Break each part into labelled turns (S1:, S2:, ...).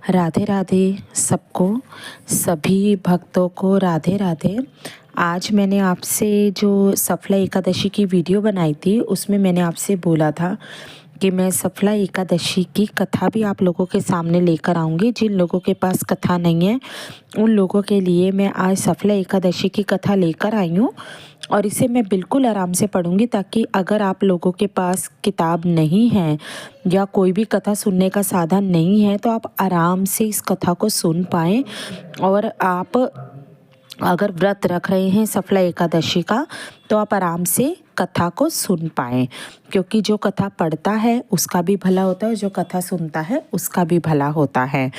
S1: राधे राधे सबको, सभी भक्तों को राधे राधे। आज मैंने आपसे जो सफला एकादशी की वीडियो बनाई थी उसमें मैंने आपसे बोला था कि मैं सफला एकादशी की कथा भी आप लोगों के सामने लेकर आऊँगी। जिन लोगों के पास कथा नहीं है उन लोगों के लिए मैं आज सफला एकादशी की कथा लेकर आई हूँ और इसे मैं बिल्कुल आराम से पढ़ूँगी, ताकि अगर आप लोगों के पास किताब नहीं है या कोई भी कथा सुनने का साधन नहीं है तो आप आराम से इस कथा को सुन पाएँ। और आप अगर व्रत रख रहे हैं सफला एकादशी का तो आप आराम से कथा को सुन पाएँ, क्योंकि जो कथा पढ़ता है उसका भी भला होता है और जो कथा सुनता है उसका भी भला होता है।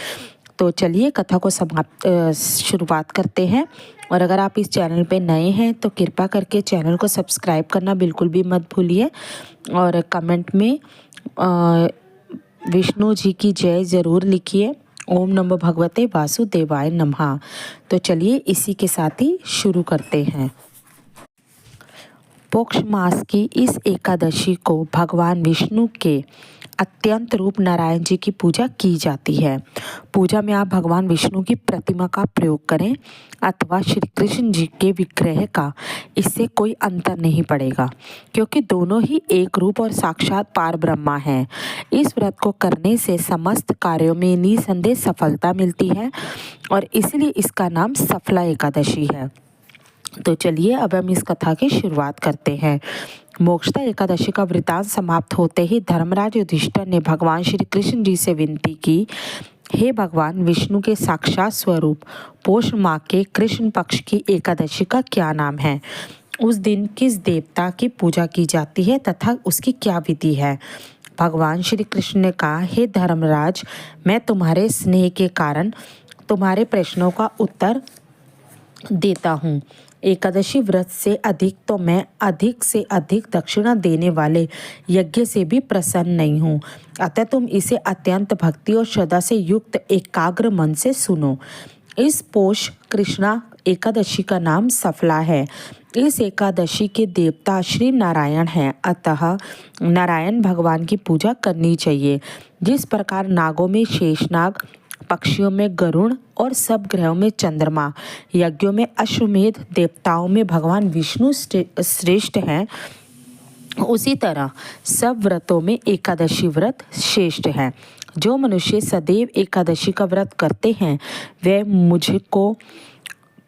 S1: तो चलिए कथा को शुरुआत करते हैं। और अगर आप इस चैनल पे नए हैं तो कृपा करके चैनल को सब्सक्राइब करना बिल्कुल भी मत भूलिए और कमेंट में विष्णु जी की जय ज़रूर लिखिए। ओम नमो भगवते वासुदेवाय नमः। तो चलिए इसी के साथ ही शुरू करते हैं। पोक्ष मास की इस एकादशी को भगवान विष्णु के अत्यंत रूप नारायण जी की पूजा की जाती है। पूजा में आप भगवान विष्णु की प्रतिमा का प्रयोग करें अथवा श्री कृष्ण जी के विग्रह का, इससे कोई अंतर नहीं पड़ेगा, क्योंकि दोनों ही एक रूप और साक्षात पार ब्रह्मा हैं। इस व्रत को करने से समस्त कार्यों में निसंदेह सफलता मिलती है और इसलिए इसका नाम सफला एकादशी है। तो चलिए अब हम इस कथा की शुरुआत करते हैं। मोक्षदा एकादशी का वृतांत समाप्त होते ही धर्मराज युधिष्ठिर ने भगवान श्री कृष्ण जी से विनती की, हे भगवान विष्णु के साक्षात स्वरूप, पौष माह के कृष्ण पक्ष की एकादशी का क्या नाम है? उस दिन किस देवता की पूजा की जाती है तथा उसकी क्या विधि है? भगवान श्री कृष्ण ने कहा, हे धर्मराज, मैं तुम्हारे स्नेह के कारण तुम्हारे प्रश्नों का उत्तर देता हूँ। एकादशी व्रत से अधिक तो मैं अधिक से अधिक दक्षिणा देने वाले यज्ञ से भी प्रसन्न नहीं हूँ, अतः तुम इसे अत्यंत भक्ति और श्रद्धा से युक्त एकाग्र मन से सुनो। इस पौष कृष्णा एकादशी का नाम सफला है। इस एकादशी के देवता श्री नारायण हैं, अतः नारायण भगवान की पूजा करनी चाहिए। जिस प्रकार नागों में शेषनाग, पक्षियों में गरुण और सब ग्रहों में चंद्रमा, यज्ञों में अश्वमेध, देवताओं में भगवान विष्णु श्रेष्ठ हैं, उसी तरह सब व्रतों में एकादशी व्रत श्रेष्ठ है। जो मनुष्य सदैव एकादशी का व्रत करते हैं वे मुझको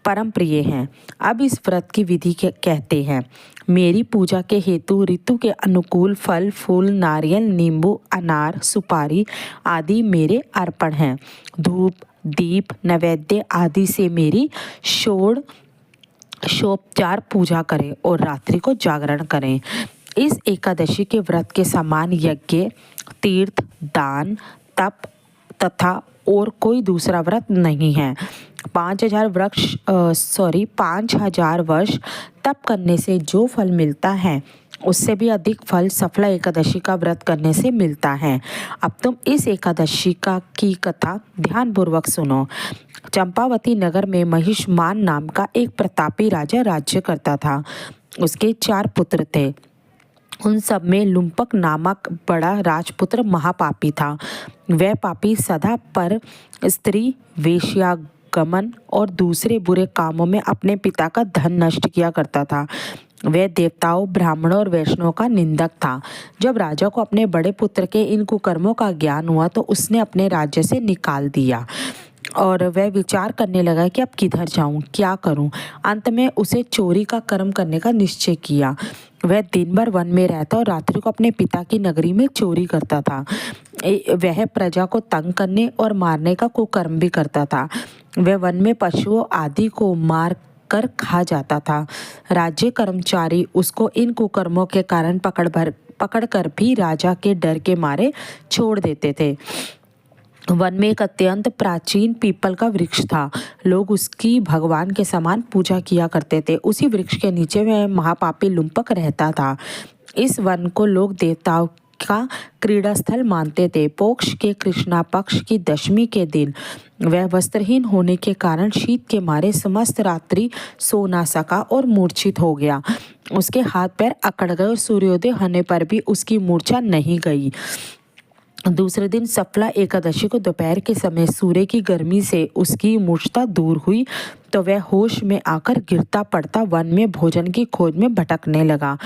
S1: परम प्रिय हैं। अब इस व्रत की विधि कहते हैं। मेरी पूजा के हेतु ऋतु के अनुकूल फल फूल, नारियल, नींबू, अनार, सुपारी आदि मेरे अर्पण हैं। धूप, दीप, नैवेद्य आदि से मेरी षोडशोपचार पूजा करें और रात्रि को जागरण करें। इस एकादशी के व्रत के समान यज्ञ, तीर्थ, दान, तप तथा और कोई दूसरा व्रत नहीं है। 5000 वर्ष तप करने से जो फल मिलता है उससे भी अधिक फल सफला एकादशी का व्रत करने से मिलता है। अब तुम इस एकादशी की कथा ध्यानपूर्वक सुनो। चंपावती नगर में महिषमान नाम का एक प्रतापी राजा राज्य करता था। उसके 4 पुत्र थे। उन सब में लुम्पक नामक बड़ा राजपुत्र महापापी था। वह पापी सदा पर स्त्री, वेश्यागमन और दूसरे बुरे कामों में अपने पिता का धन नष्ट किया करता था। वह देवताओं, ब्राह्मणों और वैष्णवों का निंदक था। जब राजा को अपने बड़े पुत्र के इन कुकर्मों का ज्ञान हुआ तो उसने अपने राज्य से निकाल दिया और वह विचार करने लगा कि अब किधर जाऊं, क्या करूं। अंत में उसे चोरी का कर्म करने का निश्चय किया। वह दिन भर वन में रहता और रात्रि को अपने पिता की नगरी में चोरी करता था। वह प्रजा को तंग करने और मारने का कुकर्म भी करता था। वह वन में पशुओं आदि को मार कर खा जाता था। राज्य कर्मचारी उसको इन कुकर्मों के कारण पकड़कर भी राजा के डर के मारे छोड़ देते थे। वन में एक अत्यंत प्राचीन पीपल का वृक्ष था। लोग उसकी भगवान के समान पूजा किया करते थे। उसी वृक्ष के नीचे वह महापापी लुम्पक रहता था। इस वन को लोग देवताओं का क्रीड़ा स्थल मानते थे। पोक्ष के कृष्णा पक्ष की दशमी के दिन वह वस्त्रहीन होने के कारण शीत के मारे समस्त रात्रि सो ना सका और मूर्छित हो गया। उसके हाथ पैर अकड़ गए और सूर्योदय होने पर भी उसकी मूर्छा नहीं गई। दूसरे दिन सफला एकादशी को दोपहर के समय सूर्य की गर्मी से उसकी मूर्छता दूर हुई तो वह होश में आकर गिरता पड़ता वन में भोजन की खोज में भटकने लगा,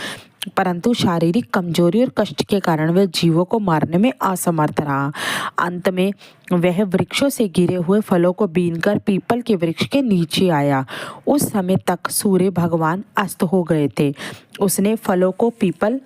S1: परंतु शारीरिक कमजोरी और कष्ट के कारण वह जीवों को मारने में असमर्थ रहा। अंत में वह वृक्षों से गिरे हुए फलों को बीनकर पीपल के वृक्ष के नीचे आया। उस समय तक सूर्य भगवान अस्त हो गए थे। उसने फलों को पीपल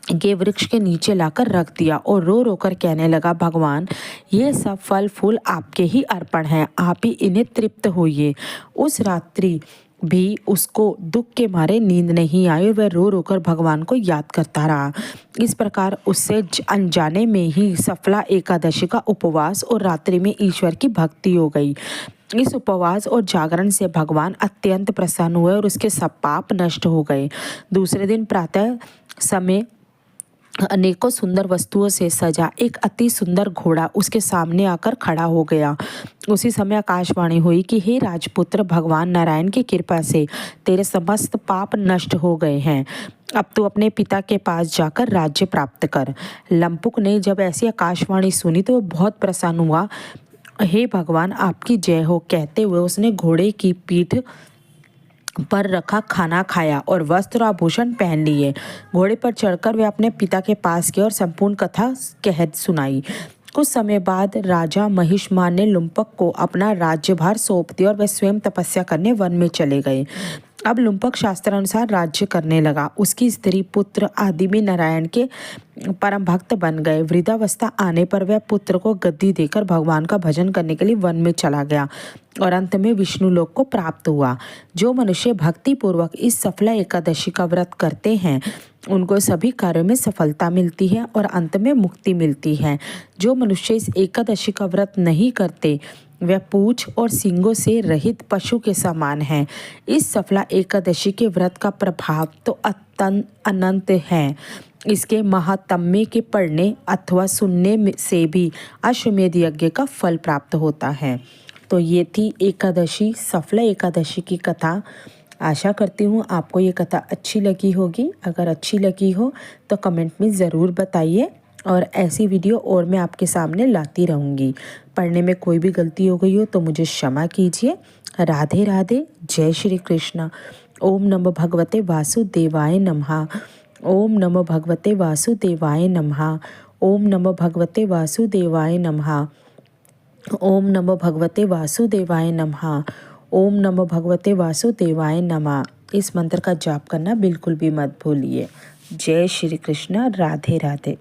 S1: के वृक्ष के नीचे लाकर रख दिया और रो रो कर कहने लगा, भगवान ये सब फल फूल आपके ही अर्पण हैं, आप ही इन्हें तृप्त होइए। उस रात्रि भी उसको दुख के मारे नींद नहीं आई और वह रो रो कर भगवान को याद करता रहा। इस प्रकार उससे अनजाने में ही सफला एकादशी का उपवास और रात्रि में ईश्वर की भक्ति हो गई। इस उपवास और जागरण से भगवान अत्यंत प्रसन्न हुए और उसके सब पाप नष्ट हो गए। दूसरे दिन प्रातः समय अनेकों सुंदर वस्तुओं से सजा एक अति सुंदर घोड़ा उसके सामने आकर खड़ा हो गया। उसी समय आकाशवाणी हुई कि हे राजपुत्र, भगवान नारायण की कृपा से तेरे समस्त पाप नष्ट हो गए हैं। अब तू अपने पिता के पास जाकर राज्य प्राप्त कर। लंपुक ने जब ऐसी आकाशवाणी सुनी तो वह बहुत प्रसन्न हुआ। हे भगवान, आपकी जय हो कहते हुए उसने घोड़े की पीठ पर रखा खाना खाया और वस्त्र आभूषण पहन लिए। घोड़े पर चढ़कर वे अपने पिता के पास गए और संपूर्ण कथा कह सुनाई। कुछ समय बाद राजा महिषमान ने लुम्पक को अपना राज्यभार सौंप दिया और वे स्वयं तपस्या करने वन में चले गए। अब लुम्पक शास्त्रानुसार राज्य करने लगा। उसकी स्त्री पुत्र आदि भी नारायण के परम भक्त बन गए। वृद्धावस्था आने पर वह पुत्र को गद्दी देकर भगवान का भजन करने के लिए वन में चला गया और अंत में विष्णु लोक को प्राप्त हुआ। जो मनुष्य भक्ति पूर्वक इस सफला एकादशी का व्रत करते हैं उनको सभी कार्यों में सफलता मिलती है और अंत में मुक्ति मिलती है। जो मनुष्य इस एकादशी का व्रत नहीं करते वह पूंछ और सींगों से रहित पशु के समान है। इस सफला एकादशी के व्रत का प्रभाव तो अनंत है। इसके महात्म्य के पढ़ने अथवा सुनने से भी अश्वमेध यज्ञ का फल प्राप्त होता है। तो ये थी एकादशी, सफला एकादशी की कथा। आशा करती हूँ आपको ये कथा अच्छी लगी होगी। अगर अच्छी लगी हो तो कमेंट में ज़रूर बताइए और ऐसी वीडियो और मैं आपके सामने लाती रहूँगी। पढ़ने में कोई भी गलती हो गई हो तो मुझे क्षमा कीजिए। राधे राधे, जय श्री कृष्ण। ओम नमो भगवते वासुदेवाय नमः। ओम नमो भगवते वासुदेवाय नमः। ओम नमो भगवते वासुदेवाय नमः। ओम नमो भगवते वासुदेवाय नमः। ओम नमो भगवते वासुदेवाय नमः। इस मंत्र का जाप करना बिल्कुल भी मत भूलिए। जय श्री कृष्ण। राधे राधे।